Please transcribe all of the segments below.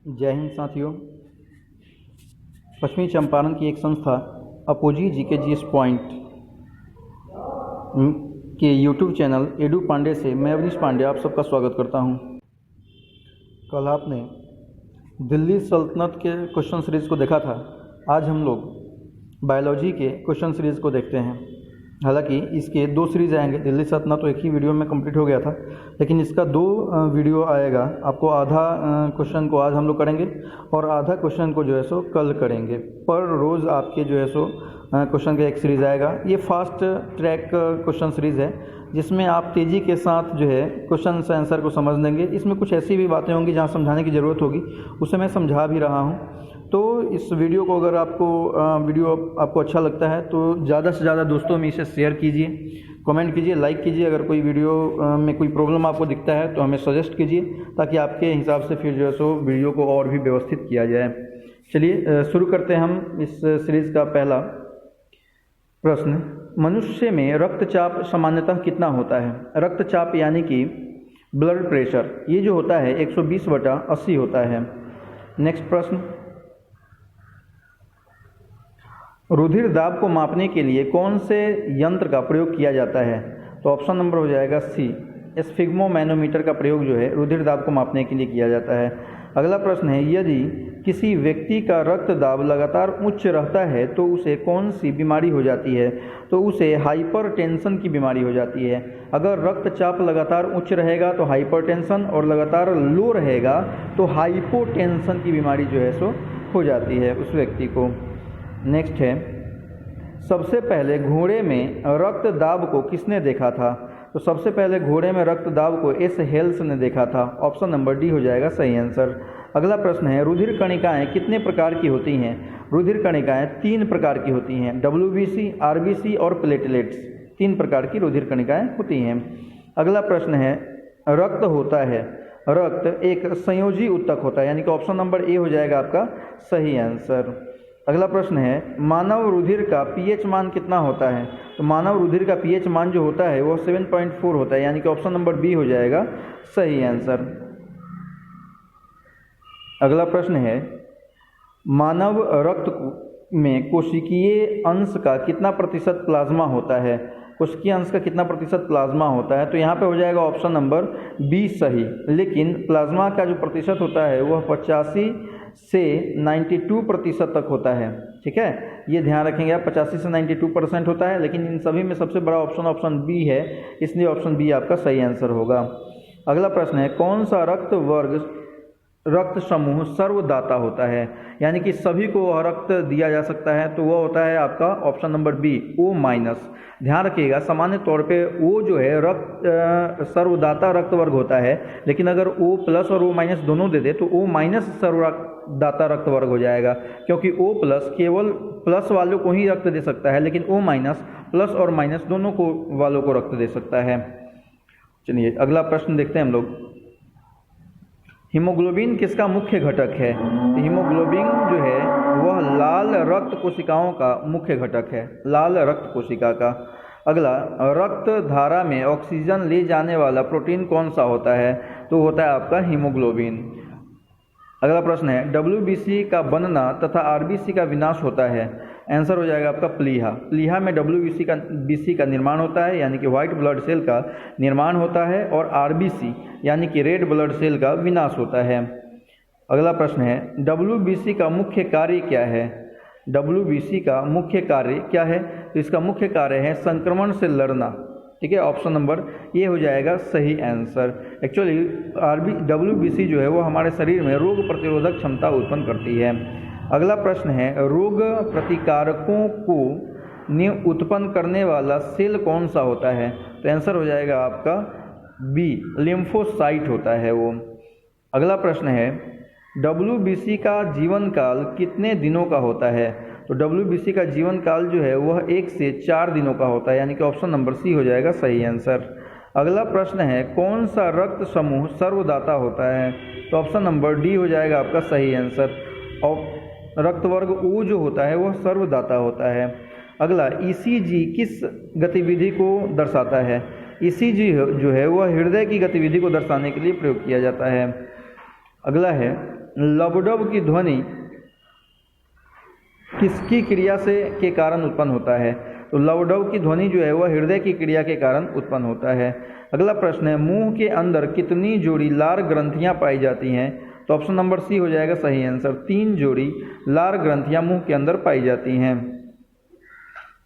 जय हिंद साथियों। पश्चिमी चंपारण की एक संस्था अपोजी जीके जीएस पॉइंट के यूट्यूब चैनल एडू पांडे से मैं अवनीश पांडे आप सबका स्वागत करता हूं। कल आपने दिल्ली सल्तनत के क्वेश्चन सीरीज़ को देखा था। आज हम लोग बायोलॉजी के क्वेश्चन सीरीज़ को देखते हैं। हालांकि इसके दो सीरीज़ आएंगे। दिल्ली सल्तनत तो एक ही वीडियो में कंप्लीट हो गया था, लेकिन इसका दो वीडियो आएगा। आपको आधा क्वेश्चन को आज हम लोग करेंगे और आधा क्वेश्चन को जो है सो कल करेंगे। पर रोज़ आपके जो है सो क्वेश्चन का एक सीरीज़ आएगा। ये फास्ट ट्रैक क्वेश्चन सीरीज़ है जिसमें आप तेज़ी के साथ जो है क्वेश्चन से आंसर को समझ लेंगे। इसमें कुछ ऐसी भी बातें होंगी जहाँ समझाने की ज़रूरत होगी, उसे मैं समझा भी रहा हूँ। तो इस वीडियो को अगर आपको अच्छा लगता है तो ज़्यादा से ज़्यादा दोस्तों में इसे शेयर कीजिए, कमेंट कीजिए, लाइक कीजिए। अगर कोई वीडियो में कोई प्रॉब्लम आपको दिखता है तो हमें सजेस्ट कीजिए, ताकि आपके हिसाब से फिर जो है सो वीडियो को और भी व्यवस्थित किया जाए। चलिए शुरू करते हैं हम इस सीरीज़ का पहला प्रश्न। मनुष्य में रक्तचाप सामान्यतः कितना होता है? रक्तचाप यानी कि ब्लड प्रेशर, ये जो होता है 120/80 होता है। नेक्स्ट प्रश्न, रुधिर दाब को मापने के लिए कौन से यंत्र का प्रयोग किया जाता है? तो ऑप्शन नंबर हो जाएगा सी, स्फिग्मोमैनोमीटर का प्रयोग जो है रुधिर दाब को मापने के लिए किया जाता है। अगला प्रश्न है, यदि किसी व्यक्ति का रक्त दाब लगातार उच्च रहता है तो उसे कौन सी बीमारी हो जाती है? तो उसे हाइपरटेंशन की बीमारी हो जाती है। अगर रक्तचाप लगातार उच्च रहेगा तो हाइपरटेंशन, और लगातार लो रहेगा तो हाइपोटेंशन की बीमारी जो है सो हो जाती है उस व्यक्ति को। नेक्स्ट है, सबसे पहले घोड़े में रक्त दाब को किसने देखा था? तो सबसे पहले घोड़े में रक्त दाब को एस हेल्स ने देखा था। ऑप्शन नंबर डी हो जाएगा सही आंसर। अगला प्रश्न है, रुधिर कणिकाएं कितने प्रकार की होती हैं? रुधिर कणिकाएं 3 प्रकार की होती हैं, WBC, RBC और प्लेटलेट्स। 3 प्रकार की रुधिर कणिकाएं होती हैं। अगला प्रश्न है, रक्त होता है, रक्त एक संयोजी उत्तक होता है, यानी कि ऑप्शन नंबर ए हो जाएगा आपका सही आंसर। अगला प्रश्न है, मानव रुधिर का पीएच मान कितना होता है? तो मानव रुधिर का पीएच मान जो होता है वो 7.4 होता है, यानी कि ऑप्शन नंबर बी हो जाएगा सही आंसर। अगला प्रश्न है, मानव रक्त में कोशिकीय अंश का कितना प्रतिशत प्लाज्मा होता है? कोशिकीय अंश का कितना प्रतिशत प्लाज्मा होता है? तो यहाँ पे हो जाएगा ऑप्शन नंबर बी सही। लेकिन प्लाज्मा का जो प्रतिशत होता है वह 85 से 92% तक होता है। ठीक है, ये ध्यान रखेंगे आप, 85 से 92% होता है। लेकिन इन सभी में सबसे बड़ा ऑप्शन बी है, इसलिए ऑप्शन बी आपका सही आंसर होगा। अगला प्रश्न है, कौन सा रक्त समूह सर्वदाता होता है? यानी कि सभी को रक्त दिया जा सकता है, तो वह होता है आपका ऑप्शन नंबर बी, O-। ध्यान रखिएगा, सामान्य तौर पे O जो है रक्त सर्वदाता रक्त वर्ग होता है, लेकिन अगर O+ और O- दोनों दे दे तो O- सर्वदाता रक्त वर्ग हो जाएगा, क्योंकि O+ केवल प्लस वालों को ही रक्त दे सकता है, लेकिन O- प्लस और माइनस दोनों को वालों को रक्त दे सकता है। चलिए अगला प्रश्न देखते हैं हम लोग। हीमोग्लोबिन किसका मुख्य घटक है? तो हीमोग्लोबिन जो है वह लाल रक्त कोशिकाओं का मुख्य घटक है, लाल रक्त कोशिका का। अगला, रक्त धारा में ऑक्सीजन ले जाने वाला प्रोटीन कौन सा होता है? तो होता है आपका हीमोग्लोबिन। अगला प्रश्न है, WBC का बनना तथा RBC का विनाश होता है? आंसर हो जाएगा आपका प्लीहा। प्लीहा में WBC का निर्माण होता है, यानी कि व्हाइट ब्लड सेल का निर्माण होता है, और RBC यानी कि रेड ब्लड सेल का विनाश होता है। अगला प्रश्न है, WBC का मुख्य कार्य क्या है? WBC का मुख्य कार्य क्या है? तो इसका मुख्य कार्य है संक्रमण से लड़ना। ठीक है, ऑप्शन नंबर ये हो जाएगा सही आंसर। एक्चुअली WBC जो है वो हमारे शरीर में रोग प्रतिरोधक क्षमता उत्पन्न करती है। अगला प्रश्न है, रोग प्रतिकारकों को उत्पन्न करने वाला सेल कौन सा होता है? तो आंसर हो जाएगा आपका बी, लिम्फोसाइट होता है वो। अगला प्रश्न है, WBC का जीवन काल कितने दिनों का होता है? तो WBC का जीवन काल जो है वह 1 से 4 दिनों का होता है, यानी कि ऑप्शन नंबर सी हो जाएगा सही आंसर। अगला प्रश्न है, कौन सा रक्त समूह सर्वदाता होता है? तो ऑप्शन नंबर डी हो जाएगा आपका सही आंसर। और रक्त वर्ग O जो होता है वह सर्वदाता होता है। अगला, ECG किस गतिविधि को दर्शाता है? ECG जो है वह हृदय की गतिविधि को दर्शाने के लिए प्रयोग किया जाता है। अगला है, लबडब की ध्वनि किसकी क्रिया से के कारण उत्पन्न होता है? तो लबडब की ध्वनि जो है वह हृदय की क्रिया के कारण उत्पन्न होता है। अगला प्रश्न है, मुंह के अंदर कितनी जोड़ी लार ग्रंथियां पाई जाती हैं? तो ऑप्शन नंबर सी हो जाएगा सही आंसर। 3 जोड़ी लार ग्रंथियां मुंह के अंदर पाई जाती हैं।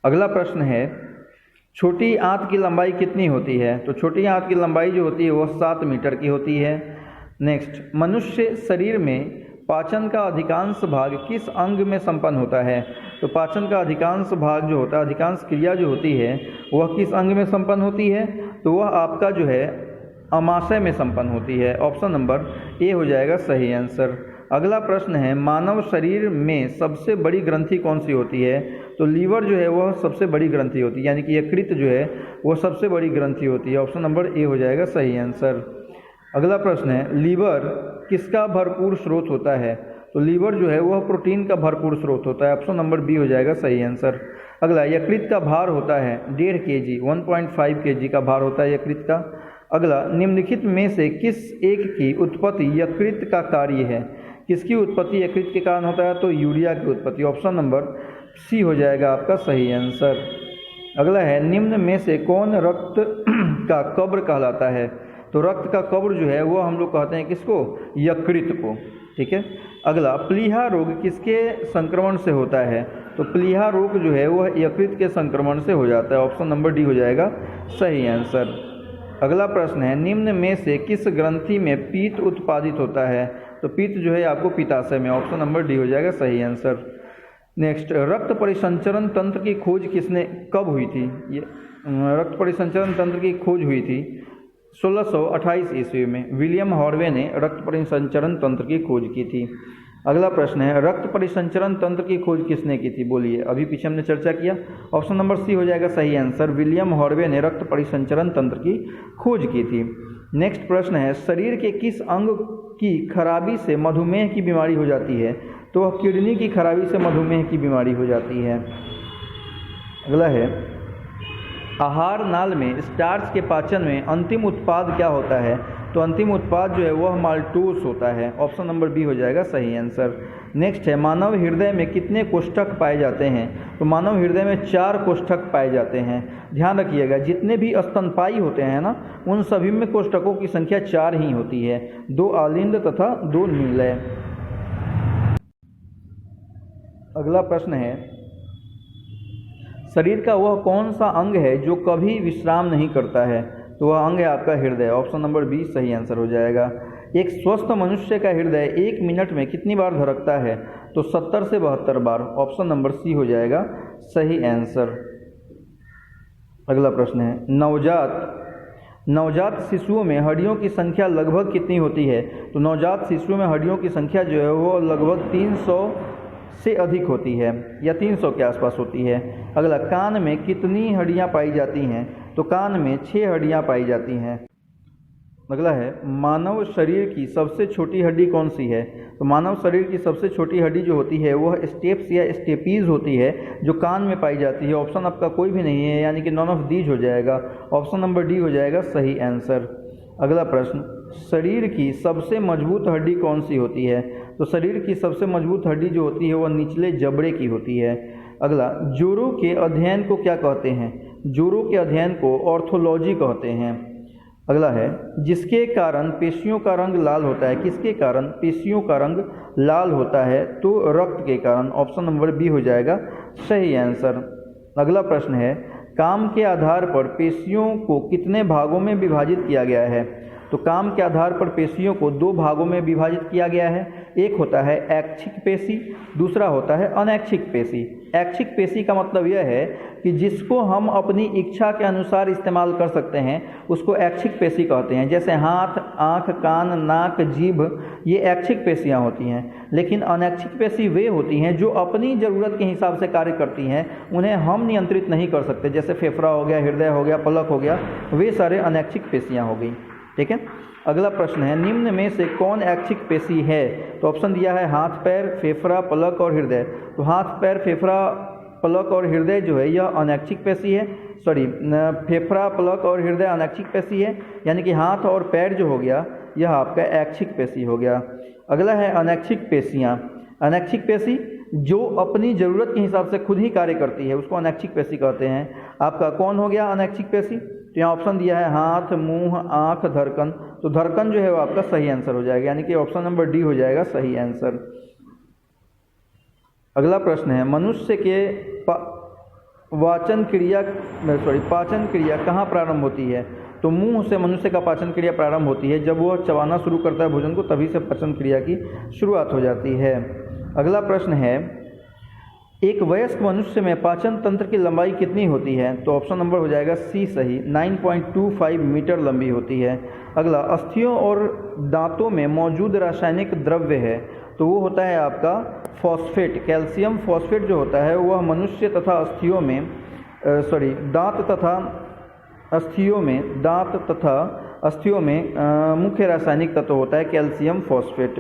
अगला प्रश्न है, छोटी आंत की लंबाई कितनी होती है? तो छोटी आंत की लंबाई जो होती है वह 7 मीटर की होती है। नेक्स्ट, मनुष्य शरीर में पाचन का अधिकांश भाग किस अंग में संपन्न होता है? तो पाचन का अधिकांश भाग जो होता है, अधिकांश क्रिया जो होती है वह किस अंग में संपन्न होती है? तो वह आपका जो है अमाशय में संपन्न होती है। ऑप्शन नंबर ए हो जाएगा सही आंसर। अगला प्रश्न है, मानव शरीर में सबसे बड़ी ग्रंथि कौन सी होती है? तो लीवर जो है वह सबसे बड़ी ग्रंथि होती है, यानी कि यकृत जो है वह सबसे बड़ी ग्रंथि होती है। ऑप्शन नंबर ए हो जाएगा सही आंसर। अगला प्रश्न है, लीवर किसका भरपूर स्रोत होता है? तो लीवर जो है वह प्रोटीन का भरपूर स्रोत होता है। ऑप्शन नंबर बी हो जाएगा सही आंसर। अगला, यकृत का भार होता है 1.5 kg, 1.5 kg का भार होता है यकृत का। अगला, निम्नलिखित में से किस एक की उत्पत्ति यकृत का कार्य है? किसकी उत्पत्ति यकृत के कारण होता है? तो यूरिया की उत्पत्ति। ऑप्शन नंबर सी हो जाएगा आपका सही आंसर। अगला है, निम्न में से कौन रक्त का कब्र कहलाता है? तो रक्त का कब्र जो है वो हम लोग कहते हैं किसको? यकृत को। ठीक है। अगला, प्लीहा रोग किसके संक्रमण से होता है? तो प्लीहा रोग जो है वह यकृत के संक्रमण से हो जाता है। ऑप्शन नंबर डी हो जाएगा सही आंसर। अगला प्रश्न है, निम्न में से किस ग्रंथि में पीत उत्पादित होता है? तो पीत जो है आपको पित्ताशय में। ऑप्शन नंबर डी हो जाएगा सही आंसर। नेक्स्ट, रक्त परिसंचरण तंत्र की खोज किसने कब हुई थी? ये रक्त परिसंचरण तंत्र की खोज हुई थी 1628 ईस्वी में। विलियम हार्वे ने रक्त परिसंचरण तंत्र की खोज की थी। अगला प्रश्न है, रक्त परिसंचरण तंत्र की खोज किसने की थी? बोलिए, अभी पीछे हमने चर्चा किया। ऑप्शन नंबर सी हो जाएगा सही आंसर। विलियम हार्वे ने रक्त परिसंचरण तंत्र की खोज की थी। नेक्स्ट प्रश्न है, शरीर के किस अंग की खराबी से मधुमेह की बीमारी हो जाती है? तो वह किडनी की खराबी से मधुमेह की बीमारी हो जाती है। अगला है, आहार नाल में स्टार्च के पाचन में अंतिम उत्पाद क्या होता है? तो अंतिम उत्पाद जो है वह माल्टोस होता है। ऑप्शन नंबर बी हो जाएगा सही आंसर। नेक्स्ट है, मानव हृदय में कितने कोष्ठक पाए जाते हैं? तो मानव हृदय में 4 कोष्ठक पाए जाते हैं। ध्यान रखिएगा, जितने भी स्तनपायी होते हैं ना, उन सभी में कोष्ठकों की संख्या 4 ही होती है, 2 आलिंद तथा 2 निलय। अगला प्रश्न है, शरीर का वह कौन सा अंग है जो कभी विश्राम नहीं करता है? तो वह अंग है आपका हृदय। ऑप्शन नंबर बी सही आंसर हो जाएगा। एक स्वस्थ मनुष्य का हृदय 1 मिनट में कितनी बार धड़कता है? तो 70 से 72 बार। ऑप्शन नंबर सी हो जाएगा सही आंसर। अगला प्रश्न है, नवजात शिशुओं में हड्डियों की संख्या लगभग कितनी होती है? तो नवजात शिशुओं में हड्डियों की संख्या जो है वो लगभग 300 से अधिक होती है या 300 के आसपास होती है। अगला, कान में कितनी हड्डियां पाई जाती हैं? तो कान में 6 हड्डियां पाई जाती हैं। अगला है, मानव शरीर की सबसे छोटी हड्डी कौन सी है? तो मानव शरीर की सबसे छोटी हड्डी जो होती है वह स्टेप्स या स्टेपीज होती है, जो कान में पाई जाती है। ऑप्शन आपका कोई भी नहीं है, यानी कि नॉन ऑफ दीज हो जाएगा। ऑप्शन नंबर डी हो जाएगा सही आंसर। अगला प्रश्न, शरीर की सबसे मजबूत हड्डी कौन सी होती है? तो शरीर की सबसे मजबूत हड्डी जो होती है वह निचले जबड़े की होती है। अगला, जोड़ों के अध्ययन को क्या कहते हैं? जोड़ों के अध्ययन को ऑर्थोलॉजी कहते हैं। अगला है, जिसके कारण पेशियों का रंग लाल होता है, किसके कारण पेशियों का रंग लाल होता है? तो रक्त के कारण। ऑप्शन नंबर बी हो जाएगा सही आंसर। अगला प्रश्न है, काम के आधार पर पेशियों को कितने भागों में विभाजित किया गया है? तो काम के आधार पर पेशियों को 2 भागों में विभाजित किया गया है। एक होता है ऐच्छिक पेशी, दूसरा होता है अनैच्छिक पेशी। ऐच्छिक पेशी का मतलब यह है कि जिसको हम अपनी इच्छा के अनुसार इस्तेमाल कर सकते हैं उसको ऐच्छिक पेशी कहते हैं। जैसे हाथ, आँख, कान, नाक, जीभ, ये ऐच्छिक पेशियाँ होती हैं। लेकिन अनैच्छिक पेशी वे होती हैं जो अपनी ज़रूरत के हिसाब से कार्य करती हैं, उन्हें हम नियंत्रित नहीं कर सकते। जैसे फेफड़ा हो गया, हृदय हो गया, पलक हो गया, वे सारे अनैच्छिक पेशियाँ हो गई। ठीक है। अगला प्रश्न है, निम्न में से कौन ऐच्छिक पेशी है? तो ऑप्शन दिया है हाथ, पैर, फेफड़ा, पलक और हृदय। तो हाथ, पैर, फेफड़ा, पलक और हृदय जो है यह अनैच्छिक पेशी है। फेफड़ा, पलक और हृदय अनैच्छिक पेशी है, यानी कि हाथ और पैर जो हो गया यह आपका ऐच्छिक पेशी हो गया। अगला है अनैच्छिक पेशियाँ। अनैच्छिक पेशी जो अपनी ज़रूरत के हिसाब से खुद ही कार्य करती है उसको अनैच्छिक पेशी कहते हैं। आपका कौन हो गया अनैच्छिक पेशी? तो यहाँ ऑप्शन दिया है हाथ, मुंह, आँख, धड़कन। तो धड़कन जो है वो आपका सही आंसर हो जाएगा, यानी कि ऑप्शन नंबर डी हो जाएगा सही आंसर। अगला प्रश्न है मनुष्य के पाचन क्रिया कहाँ प्रारंभ होती है? तो मुंह से मनुष्य का पाचन क्रिया प्रारंभ होती है। जब वह चबाना शुरू करता है भोजन को तभी से पाचन क्रिया की शुरुआत हो जाती है। अगला प्रश्न है एक वयस्क मनुष्य में पाचन तंत्र की लंबाई कितनी होती है? तो ऑप्शन नंबर हो जाएगा सी सही, 9.25 मीटर लंबी होती है। अगला अस्थियों और दांतों में मौजूद रासायनिक द्रव्य है, तो वो होता है आपका फॉस्फेट। कैल्शियम फॉस्फेट जो होता है वह मनुष्य तथा अस्थियों में दांत तथा अस्थियों में मुख्य रासायनिक तत्व होता है कैल्शियम फॉस्फेट।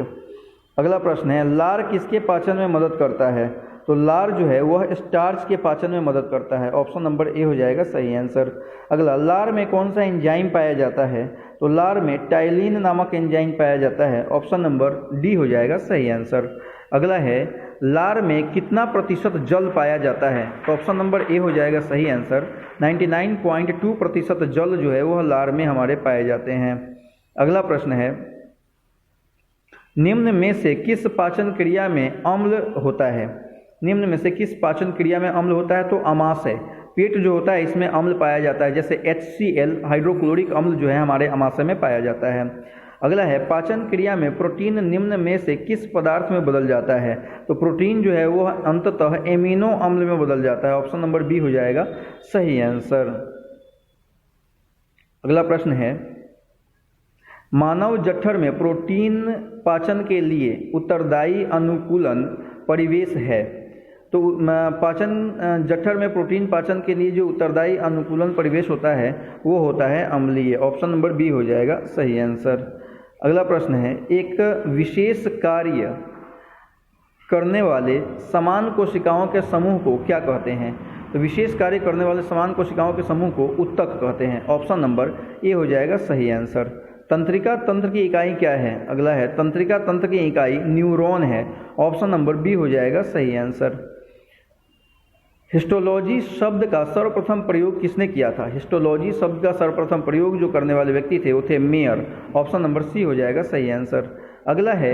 अगला प्रश्न है लार किसके पाचन में मदद करता है? तो लार जो है वह स्टार्च के पाचन में मदद करता है। ऑप्शन नंबर ए हो जाएगा सही आंसर। अगला लार में कौन सा एंजाइम पाया जाता है? तो लार में टाइलिन नामक एंजाइम पाया जाता है। ऑप्शन नंबर डी हो जाएगा सही आंसर। अगला है लार में कितना प्रतिशत जल पाया जाता है? तो ऑप्शन नंबर ए हो जाएगा सही आंसर। 99.2% जल जो है वह लार में हमारे पाए जाते हैं। अगला प्रश्न है निम्न में से किस पाचन क्रिया में अम्ल होता है? निम्न में से किस पाचन क्रिया में अम्ल होता है? तो अमाशय, पेट जो होता है इसमें अम्ल पाया जाता है। जैसे HCl हाइड्रोक्लोरिक अम्ल जो है हमारे अमाशय में पाया जाता है। अगला है पाचन क्रिया में प्रोटीन निम्न में से किस पदार्थ में बदल जाता है? तो प्रोटीन जो है वह अंततः एमिनो अम्ल में बदल जाता है। ऑप्शन नंबर बी हो जाएगा सही आंसर। अगला प्रश्न है मानव जठर में प्रोटीन पाचन के लिए उत्तरदायी अनुकूलन परिवेश है। तो पाचन जठर में प्रोटीन पाचन के लिए जो उत्तरदायी अनुकूलन परिवेश होता है वो होता है अम्लीय। ऑप्शन नंबर बी हो जाएगा सही आंसर। अगला प्रश्न है एक विशेष कार्य करने वाले समान कोशिकाओं के समूह को क्या कहते हैं? तो विशेष कार्य करने वाले समान कोशिकाओं के समूह को उत्तक कहते हैं। ऑप्शन नंबर ए हो जाएगा सही आंसर। तंत्रिका तंत्र की इकाई क्या है? अगला है तंत्रिका तंत्र की इकाई न्यूरॉन है। ऑप्शन नंबर बी हो जाएगा सही आंसर। हिस्टोलॉजी शब्द का सर्वप्रथम प्रयोग किसने किया था? हिस्टोलॉजी शब्द का सर्वप्रथम प्रयोग जो करने वाले व्यक्ति थे वो थे मेयर। ऑप्शन नंबर सी हो जाएगा सही आंसर। अगला है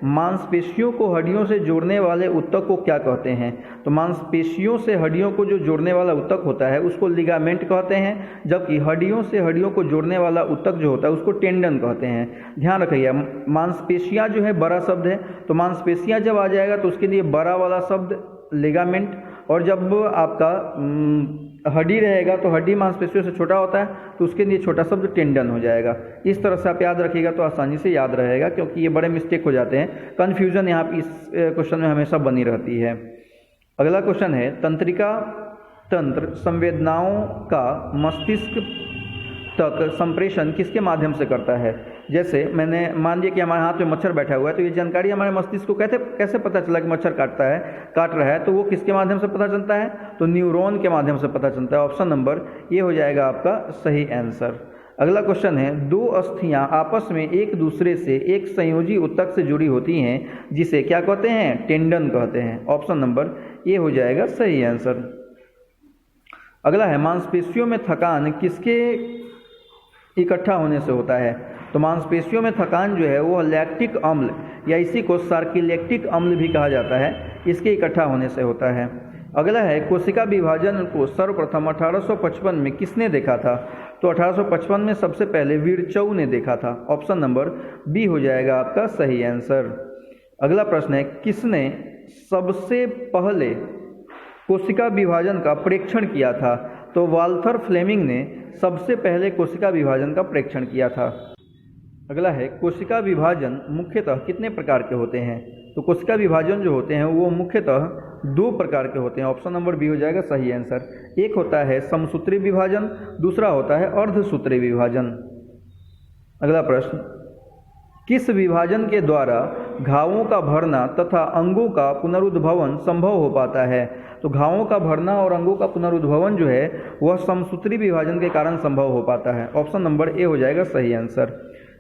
मांसपेशियों को हड्डियों से जोड़ने वाले ऊतक को क्या कहते हैं? तो मांसपेशियों से हड्डियों को जो जोड़ने वाला ऊतक होता है उसको लिगामेंट कहते हैं, जबकि हड्डियों से हड्डियों को जोड़ने वाला ऊतक जो होता है उसको टेंडन कहते हैं। ध्यान रखिए मांसपेशियां जो है बड़ा शब्द है, तो मांसपेशियां जब आ जाएगा तो उसके लिए बड़ा वाला शब्द लिगामेंट, और जब आपका हड्डी रहेगा तो हड्डी मांसपेशियों से छोटा होता है तो उसके लिए छोटा शब्द टेंडन हो जाएगा। इस तरह से आप याद रखिएगा तो आसानी से याद रहेगा, क्योंकि ये बड़े मिस्टेक हो जाते हैं। कन्फ्यूजन यहाँ इस क्वेश्चन में हमेशा बनी रहती है। अगला क्वेश्चन है तंत्रिका तंत्र संवेदनाओं का मस्तिष्क तक संप्रेषण किसके माध्यम से करता है? जैसे मैंने मान लिया कि हमारे हाथ में मच्छर बैठा हुआ है, तो ये जानकारी हमारे मस्तिष्क को कैसे पता चला कि मच्छर काट रहा है? तो वो किसके माध्यम से पता चलता है? तो न्यूरॉन के माध्यम से पता चलता है। ऑप्शन नंबर ये हो जाएगा आपका सही आंसर। अगला क्वेश्चन है दो अस्थियां आपस में एक दूसरे से एक संयोजी ऊतक से जुड़ी होती हैं जिसे क्या कहते हैं? टेंडन कहते हैं। ऑप्शन नंबर ये हो जाएगा सही आंसर। अगला है मांसपेशियों में थकान किसके इकट्ठा होने से होता है? तो मांसपेशियों में थकान जो है वो लैक्टिक अम्ल या इसी को सार्किलैक्टिक अम्ल भी कहा जाता है, इसके इकट्ठा होने से होता है। अगला है कोशिका विभाजन को सर्वप्रथम 1855 में किसने देखा था? तो 1855 में सबसे पहले विरचौ ने देखा था। ऑप्शन नंबर बी हो जाएगा आपका सही आंसर। अगला प्रश्न है किसने सबसे पहले कोशिका विभाजन का प्रेक्षण किया था? तो वाल्थर फ्लेमिंग ने सबसे पहले कोशिका विभाजन का प्रेक्षण किया था। अगला है कोशिका विभाजन मुख्यतः कितने प्रकार के होते हैं? तो कोशिका विभाजन जो होते हैं वो मुख्यतः दो प्रकार के होते हैं। ऑप्शन नंबर बी हो जाएगा सही आंसर। एक होता है समसूत्री विभाजन, दूसरा होता है अर्धसूत्री विभाजन। अगला प्रश्न किस विभाजन के द्वारा घावों का भरना तथा अंगों का पुनरुद्भवन संभव हो पाता है? तो घावों का भरना और अंगों का पुनरुद्भवन जो है वह समसूत्री विभाजन के कारण संभव हो पाता है। ऑप्शन नंबर ए हो जाएगा सही आंसर।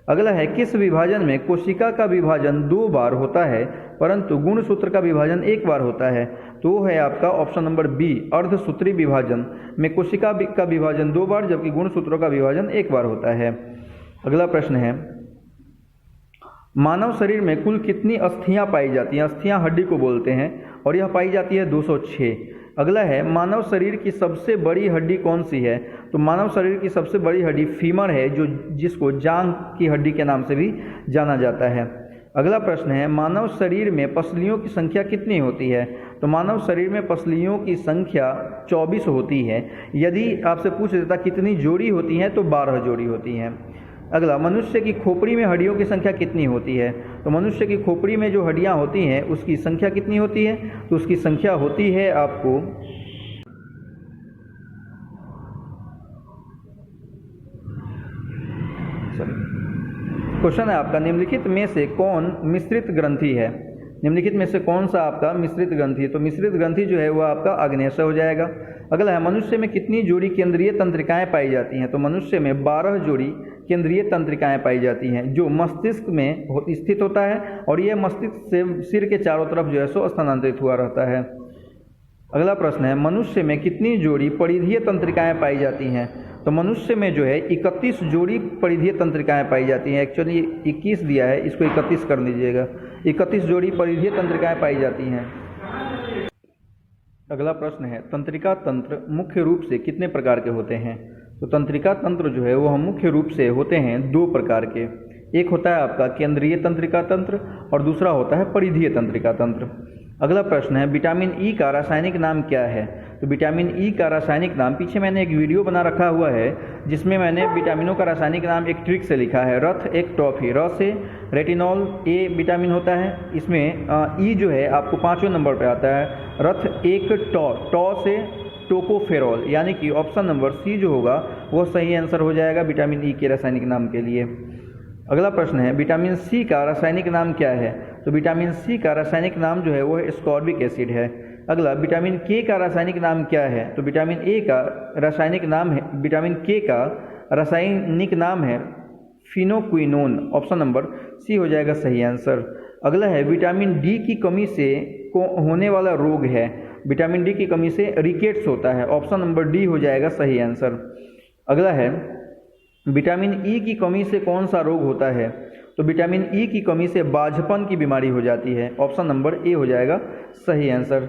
अगला है किस विभाजन में कोशिका का विभाजन 2 बार होता है परंतु गुणसूत्र का विभाजन 1 बार होता है? तो वो है आपका ऑप्शन नंबर बी, अर्धसूत्री विभाजन में कोशिका का विभाजन 2 बार जबकि गुणसूत्रों का विभाजन 1 बार होता है। अगला प्रश्न है मानव शरीर में कुल कितनी अस्थियां पाई जाती हैं? अस्थियां हड्डी को बोलते हैं और यह पाई जाती है 206। अगला है मानव शरीर की सबसे बड़ी हड्डी कौन सी है? तो मानव शरीर की सबसे बड़ी हड्डी फीमर है, जिसको जांघ की हड्डी के नाम से भी जाना जाता है। अगला प्रश्न है मानव शरीर में पसलियों की संख्या कितनी होती है? तो मानव शरीर में पसलियों की संख्या 24 होती है। यदि आपसे पूछ देता कितनी जोड़ी होती हैं तो 12 जोड़ी होती हैं। अगला मनुष्य की खोपड़ी में हड्डियों की संख्या कितनी होती है? तो मनुष्य की खोपड़ी में जो हड्डियां होती हैं उसकी संख्या कितनी होती है? तो उसकी संख्या होती है आपको क्वेश्चन है आपका निम्नलिखित में से कौन मिश्रित ग्रंथि है? निम्नलिखित में से कौन सा आपका मिश्रित ग्रंथि है? तो मिश्रित ग्रंथि जो है वह आपका आग्नेयशय हो जाएगा। अगला है मनुष्य में कितनी जोड़ी केंद्रीय तंत्रिकाएं पाई जाती हैं? तो मनुष्य में 12 जोड़ी केंद्रीय तंत्रिकाएं पाई जाती हैं जो मस्तिष्क में स्थित होता है और यह मस्तिष्क से सिर के चारों तरफ जो है सो स्थानांतरित हुआ रहता है। अगला प्रश्न है मनुष्य में कितनी जोड़ी परिधीय तंत्रिकाएं पाई जाती हैं? तो मनुष्य में जो है 31 जोड़ी परिधीय तंत्रिकाएं पाई जाती हैं। एक्चुअली 21 दिया है, इसको 31 कर लीजिएगा। 31 जोड़ी परिधीय तंत्रिकाएं पाई जाती हैं। अगला प्रश्न है तंत्रिका तंत्र मुख्य रूप से कितने प्रकार के होते हैं? तो तंत्रिका तंत्र जो है वह मुख्य रूप से होते हैं 2 प्रकार के। एक होता है आपका केंद्रीय तंत्रिका तंत्र और दूसरा होता है परिधीय तंत्रिका तंत्र। अगला प्रश्न है विटामिन ई का रासायनिक नाम क्या है? तो विटामिन ई का रासायनिक नाम, पीछे मैंने एक वीडियो बना रखा हुआ है जिसमें मैंने विटामिनों का रासायनिक नाम एक ट्रिक से लिखा है। रथ एक टॉफी, र से रेटिनॉल ए विटामिन होता है, इसमें ई जो है आपको 5वें नंबर पर आता है। रथ एक टॉ से टोकोफेरॉल, यानी कि ऑप्शन नंबर सी जो होगा वो सही आंसर हो जाएगा विटामिन ई के रासायनिक नाम के लिए। अगला प्रश्न है विटामिन सी का रासायनिक नाम क्या है? तो विटामिन सी का रासायनिक नाम जो है वो एस्कॉर्बिक एसिड है। अगला विटामिन के का रासायनिक नाम क्या है? तो विटामिन ए का रासायनिक नाम है, विटामिन के का रासायनिक नाम है फिनोक्विनोन, ऑप्शन नंबर सी हो जाएगा सही आंसर। अगला है विटामिन डी की कमी से होने वाला रोग है। विटामिन डी की कमी से रिकेट्स होता है, ऑप्शन नंबर डी हो जाएगा सही आंसर। अगला है विटामिन ई की कमी से कौन सा रोग होता है? तो विटामिन ई की कमी से बाझपन की बीमारी हो जाती है, ऑप्शन नंबर ए हो जाएगा सही आंसर।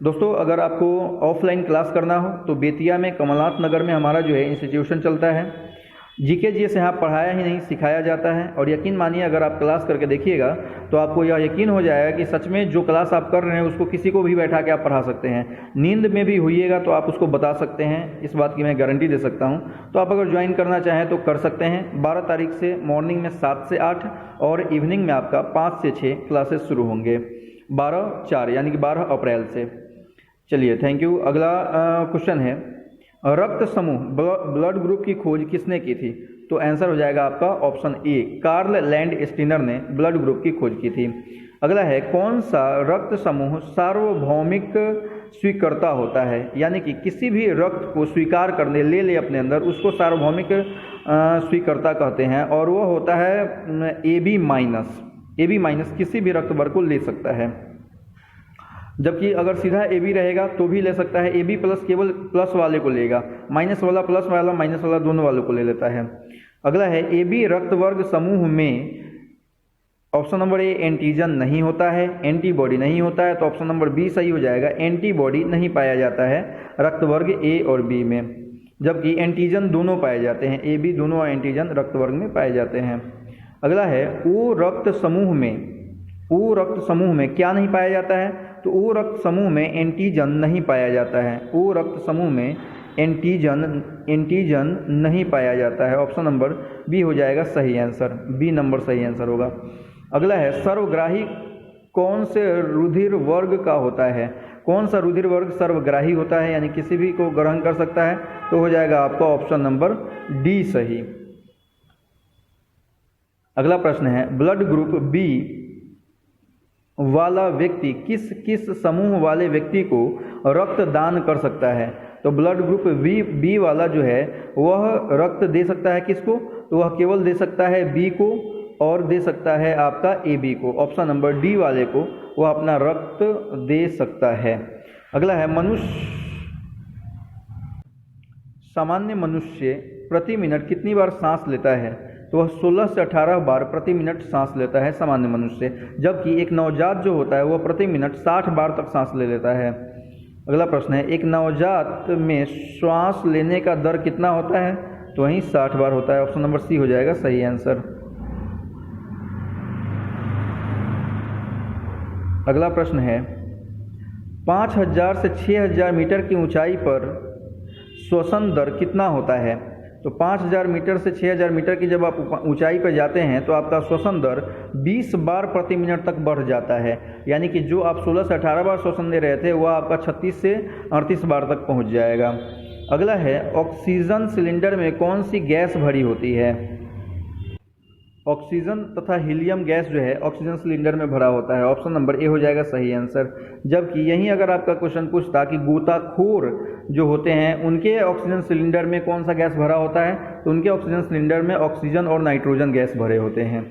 दोस्तों अगर आपको ऑफलाइन क्लास करना हो तो बेतिया में कमलनाथ नगर में हमारा जो है इंस्टीट्यूशन चलता है। जीके जी से यहाँ पढ़ाया ही नहीं सिखाया जाता है और यकीन मानिए अगर आप क्लास करके देखिएगा तो आपको यह यकीन हो जाएगा कि सच में जो क्लास आप कर रहे हैं उसको किसी को भी बैठा के आप पढ़ा सकते हैं। नींद में भी होइएगा तो आप उसको बता सकते हैं, इस बात की मैं गारंटी दे सकता हूँ। तो आप अगर ज्वाइन करना चाहें तो कर सकते हैं। 12 तारीख से मॉर्निंग में 7 से 8 और इवनिंग में आपका 5 से 6 क्लासेस शुरू होंगे, 12/4 यानी कि 12 अप्रैल से। चलिए थैंक यू। अगला क्वेश्चन है रक्त समूह ब्लड ग्रुप की खोज किसने की थी? तो आंसर हो जाएगा आपका option A, Karl Landsteiner ने ब्लड ग्रुप की खोज की थी। अगला है कौन सा रक्त समूह सार्वभौमिक स्वीकर्ता होता है? यानी कि किसी भी रक्त को स्वीकार करने ले अपने अंदर उसको सार्वभौमिक स्वीकर्ता कहते हैं और वह होता है AB माइनस। AB माइनस किसी भी रक्त वर्ग को ले सकता है, जबकि अगर सीधा AB रहेगा तो भी ले सकता है। AB प्लस केवल प्लस वाले को लेगा, माइनस वाला प्लस वाला माइनस वाला दोनों वालों को ले लेता है। अगला है AB रक्त वर्ग समूह में ऑप्शन नंबर ए एंटीजन नहीं होता है, एंटीबॉडी नहीं होता है, तो ऑप्शन नंबर बी सही हो जाएगा। एंटीबॉडी नहीं पाया जाता है रक्त वर्ग ए और बी में, जबकि एंटीजन दोनों पाए जाते हैं। AB दोनों एंटीजन रक्त वर्ग में पाए जाते हैं। अगला है O रक्त समूह में क्या नहीं पाया जाता है? तो O रक्त समूह में एंटीजन नहीं पाया जाता है। O रक्त समूह में एंटीजन नहीं पाया जाता है, ऑप्शन नंबर बी हो जाएगा सही आंसर। बी नंबर सही आंसर होगा। अगला है सर्वग्राही कौन से रुधिर वर्ग का होता है? कौन सा रुधिर वर्ग सर्वग्राही होता है यानी किसी भी को ग्रहण कर सकता है? तो हो जाएगा आपका ऑप्शन नंबर डी सही। अगला प्रश्न है ब्लड ग्रुप बी वाला व्यक्ति किस किस समूह वाले व्यक्ति को रक्त दान कर सकता है? तो ब्लड ग्रुप बी वाला जो है वह रक्त दे सकता है किसको? तो वह केवल दे सकता है बी को और दे सकता है आपका ए बी को। ऑप्शन नंबर डी वाले को वह अपना रक्त दे सकता है। अगला है सामान्य मनुष्य प्रति मिनट कितनी बार सांस लेता है? तो वह 16 से 18 बार प्रति मिनट सांस लेता है सामान्य मनुष्य, जबकि एक नवजात जो होता है वह प्रति मिनट 60 बार तक सांस ले लेता है। अगला प्रश्न है, एक नवजात में श्वास लेने का दर कितना होता है? तो वहीं 60 बार होता है। ऑप्शन नंबर सी हो जाएगा सही आंसर। अगला प्रश्न है, 5000 से 6000 मीटर की ऊंचाई पर श्वसन दर कितना होता है? तो 5000 मीटर से 6000 मीटर की जब आप ऊंचाई पर जाते हैं तो आपका श्वसन दर 20 बार प्रति मिनट तक बढ़ जाता है, यानी कि जो आप 16 से 18 बार श्वसन दे रहे थे वह आपका 36 से 38 बार तक पहुंच जाएगा। अगला है, ऑक्सीजन सिलेंडर में कौन सी गैस भरी होती है? ऑक्सीजन तथा हीलियम गैस जो है ऑक्सीजन सिलेंडर में भरा होता है। ऑप्शन नंबर ए हो जाएगा सही आंसर। जबकि यहीं अगर आपका क्वेश्चन पूछता कि गोताखोर जो होते हैं उनके ऑक्सीजन सिलेंडर में कौन सा गैस भरा होता है, तो उनके ऑक्सीजन सिलेंडर में ऑक्सीजन और नाइट्रोजन गैस भरे होते हैं।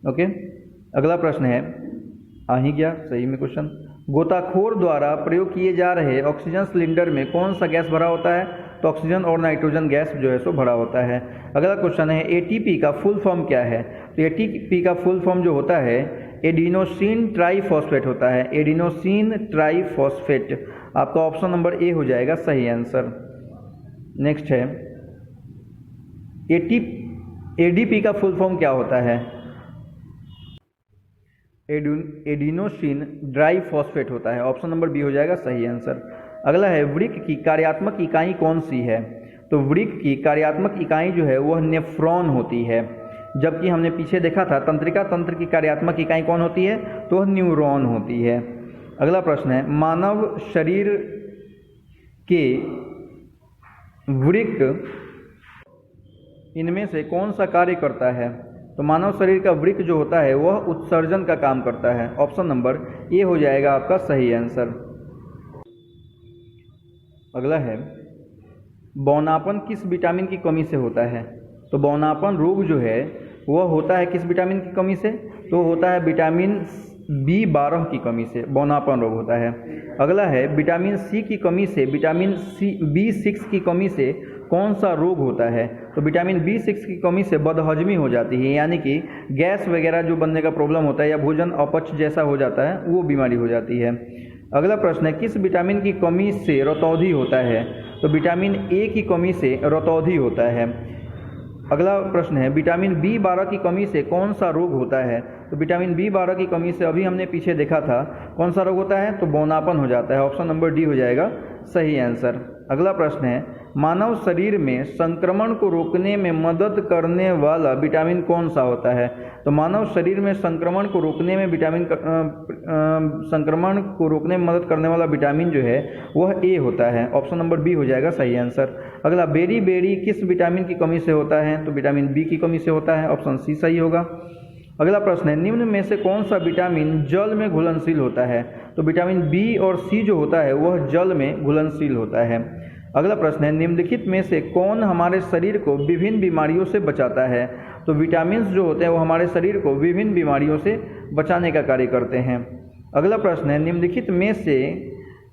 ओके, अगला प्रश्न है, आ ही गया सही में क्वेश्चन, गोताखोर द्वारा प्रयोग किए जा रहे ऑक्सीजन सिलेंडर में कौन सा गैस भरा होता है? तो ऑक्सीजन और नाइट्रोजन गैस जो है सो भरा होता है। अगला क्वेश्चन है, एटीपी का फुल फॉर्म क्या है? तो एटीपी का फुल फॉर्म जो होता है एडिनोसिन ट्राइफॉस्फेट होता है। एडिनोसिन ट्राइफॉस्फेट आपका ऑप्शन नंबर ए हो जाएगा सही आंसर। नेक्स्ट है, एडीपी का फुल फॉर्म क्या होता है? एडिनोसिन डाइफॉस्फेट होता है। ऑप्शन नंबर बी हो जाएगा सही आंसर। अगला है, वृक्क की कार्यात्मक इकाई कौन सी है? तो वृक्क की कार्यात्मक इकाई जो है वह नेफ्रॉन होती है, जबकि हमने पीछे देखा था तंत्रिका तंत्र की कार्यात्मक इकाई कौन होती है? तो वह न्यूरॉन होती है। अगला प्रश्न है, मानव शरीर के वृक्क इनमें से कौन सा कार्य करता है? तो मानव शरीर का वृक्क जो होता है वह उत्सर्जन का काम करता है। ऑप्शन नंबर ए हो जाएगा आपका सही आंसर। अगला है, बौनापन किस विटामिन की कमी से होता है? तो बौनापन रोग जो है वह होता है किस विटामिन की कमी से? तो होता है विटामिन B12 की कमी से बौनापन रोग होता है। अगला है, विटामिन सी की कमी से विटामिन B6 की कमी से कौन सा रोग होता है? तो विटामिन B6 की कमी से बदहजमी हो जाती है, यानी कि गैस वगैरह जो बनने का प्रॉब्लम होता है या भोजन अपच जैसा हो जाता है वो बीमारी हो जाती है। अगला प्रश्न है, किस विटामिन की कमी से रतौंधी होता है? तो विटामिन ए की कमी से रतौंधी होता है। अगला प्रश्न है, विटामिन B12 की कमी से कौन सा रोग होता है? तो विटामिन B12 की कमी से अभी हमने पीछे देखा था कौन सा रोग होता है? तो बौनापन हो जाता है। ऑप्शन नंबर डी हो जाएगा सही आंसर। अगला प्रश्न है, मानव शरीर में संक्रमण को रोकने में मदद करने वाला विटामिन कौन सा होता है? तो मानव शरीर में संक्रमण को रोकने में संक्रमण को रोकने में मदद करने वाला विटामिन जो है वह ए होता है। ऑप्शन नंबर बी हो जाएगा सही आंसर। अगला, बेरी किस विटामिन की कमी से होता है? तो विटामिन बी की कमी से होता है। ऑप्शन सी सही होगा। अगला प्रश्न है, निम्न में से कौन सा विटामिन जल में घुलनशील होता है? तो विटामिन बी और सी जो होता है वह जल में घुलनशील होता है। अगला प्रश्न है, निम्नलिखित में से कौन हमारे शरीर को विभिन्न बीमारियों से बचाता है? तो विटामिन्स जो होते हैं वो हमारे शरीर को विभिन्न बीमारियों से बचाने का कार्य करते हैं। अगला प्रश्न है, निम्नलिखित में से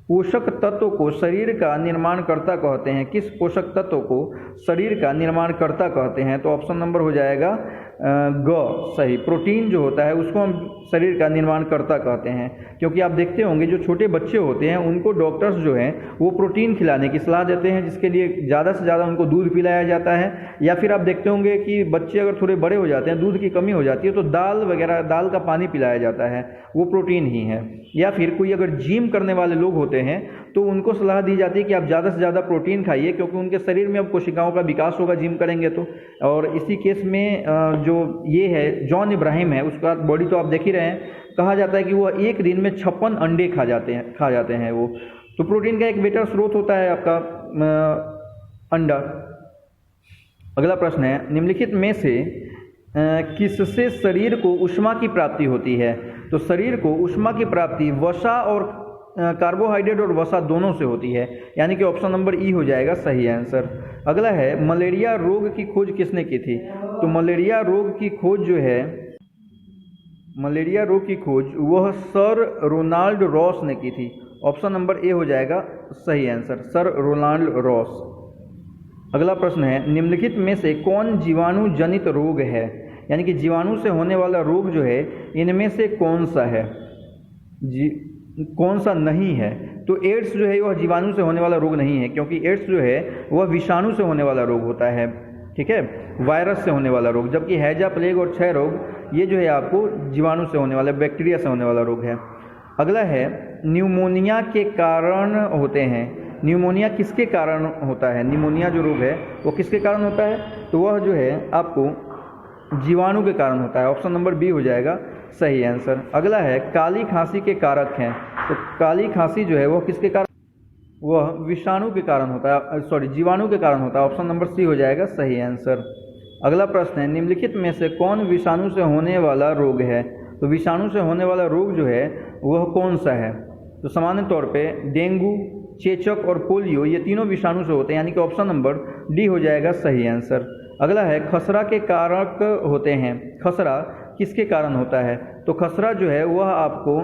पोषक तत्व को शरीर का निर्माणकर्ता कहते हैं? किस पोषक तत्व को शरीर का निर्माणकर्ता कहते हैं? तो ऑप्शन नंबर हो जाएगा ग सही। प्रोटीन जो होता है उसको हम शरीर का निर्माणकर्ता कहते हैं, क्योंकि आप देखते होंगे जो छोटे बच्चे होते हैं उनको डॉक्टर्स जो हैं वो प्रोटीन खिलाने की सलाह देते हैं, जिसके लिए ज़्यादा से ज़्यादा उनको दूध पिलाया जाता है। या फिर आप देखते होंगे कि बच्चे अगर थोड़े बड़े हो जाते हैं, दूध की कमी हो जाती है, तो दाल का पानी पिलाया जाता है, वो प्रोटीन ही है। या फिर कोई अगर जिम करने वाले लोग होते हैं तो उनको सलाह दी जाती है कि आप ज़्यादा से ज़्यादा प्रोटीन खाइए, क्योंकि उनके शरीर में अब कोशिकाओं का विकास होगा जिम करेंगे तो। और इसी केस में जो ये है जॉन इब्राहिम है, उसका बॉडी तो आप देख ही रहे हैं, कहा जाता है कि वो एक दिन में 56 अंडे खा जाते हैं वो। तो प्रोटीन का एक बेटर स्रोत होता है आपका अंडा। अगला प्रश्न है, निम्नलिखित में से किससे शरीर को ऊष्मा की प्राप्ति होती है? तो शरीर को ऊष्मा की प्राप्ति वसा और कार्बोहाइड्रेट और वसा दोनों से होती है, यानी कि ऑप्शन नंबर ई हो जाएगा सही आंसर। अगला है मलेरिया रोग की खोज किसने की थी? तो मलेरिया रोग की खोज जो है, मलेरिया रोग की खोज वह सर रोनाल्ड रॉस ने की थी। ऑप्शन नंबर ए हो जाएगा सही आंसर, सर रोनाल्ड रॉस। अगला प्रश्न है निम्नलिखित में से कौन जीवाणु जनित रोग है? यानी कि जीवाणु से होने वाला रोग जो है इनमें से कौन सा है, कौन सा नहीं है? तो एड्स जो है वह जीवाणु से होने वाला रोग नहीं है, क्योंकि एड्स जो है वह विषाणु से होने वाला रोग होता है, ठीक है, वायरस से होने वाला रोग। जबकि हैजा, प्लेग और क्षय रोग ये जो है आपको जीवाणु से होने वाला, बैक्टीरिया से होने वाला रोग है। अगला है न्यूमोनिया के कारण होते हैं। न्यूमोनिया किसके कारण होता है? निमोनिया जो रोग है वो किसके कारण होता है? तो वह जो है आपको जीवाणु के कारण होता है। ऑप्शन नंबर बी हो जाएगा सही आंसर। अगला है काली खांसी के कारक हैं। तो काली खांसी जो है वह किसके कारण, वह विषाणु के कारण होता है, सॉरी जीवाणु के कारण होता है। ऑप्शन नंबर सी हो जाएगा सही आंसर। अगला प्रश्न है निम्नलिखित में से कौन विषाणु से होने वाला रोग है? तो विषाणु से होने वाला रोग जो है वह कौन सा है? तो सामान्य तौर पे डेंगू, चेचक और पोलियो ये तीनों विषाणु से होते हैं, यानी कि ऑप्शन नंबर डी हो जाएगा सही आंसर। अगला है खसरा के कारक होते हैं। खसरा किसके कारण होता है? तो खसरा जो है वह आपको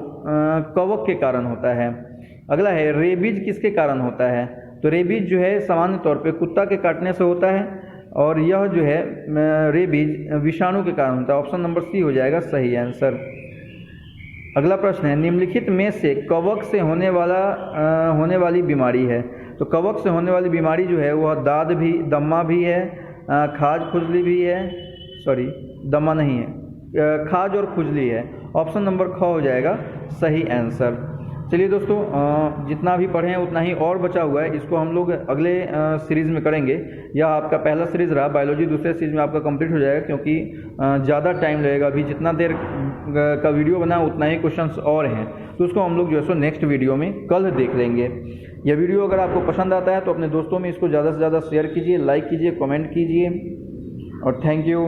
कवक के कारण होता है। अगला है रेबीज किसके कारण होता है? तो रेबीज जो है सामान्य तौर पे कुत्ता के काटने से होता है, और यह जो है रेबीज विषाणु के कारण होता है। ऑप्शन नंबर सी हो जाएगा सही आंसर। अगला प्रश्न है निम्नलिखित में से कवक से होने वाली बीमारी है। तो कवक से होने वाली बीमारी जो है वह दाद भी, दम्मा भी है, खाज खुजली भी है, सॉरी दम्मा नहीं है, खाज और खुजली है। ऑप्शन नंबर ख हो जाएगा सही आंसर। चलिए दोस्तों, जितना भी पढ़े हैं उतना ही और बचा हुआ है, इसको हम लोग अगले सीरीज़ में करेंगे। यह आपका पहला सीरीज़ रहा, बायोलॉजी दूसरे सीरीज़ में आपका कंप्लीट हो जाएगा, क्योंकि ज़्यादा टाइम लगेगा। अभी जितना देर का वीडियो बना उतना ही क्वेश्चंस और हैं, तो उसको हम लोग जो है सो नेक्स्ट वीडियो में कल देख लेंगे। यह वीडियो अगर आपको पसंद आता है तो अपने दोस्तों में इसको ज़्यादा से ज़्यादा शेयर कीजिए, लाइक कीजिए, कमेंट कीजिए, और थैंक यू।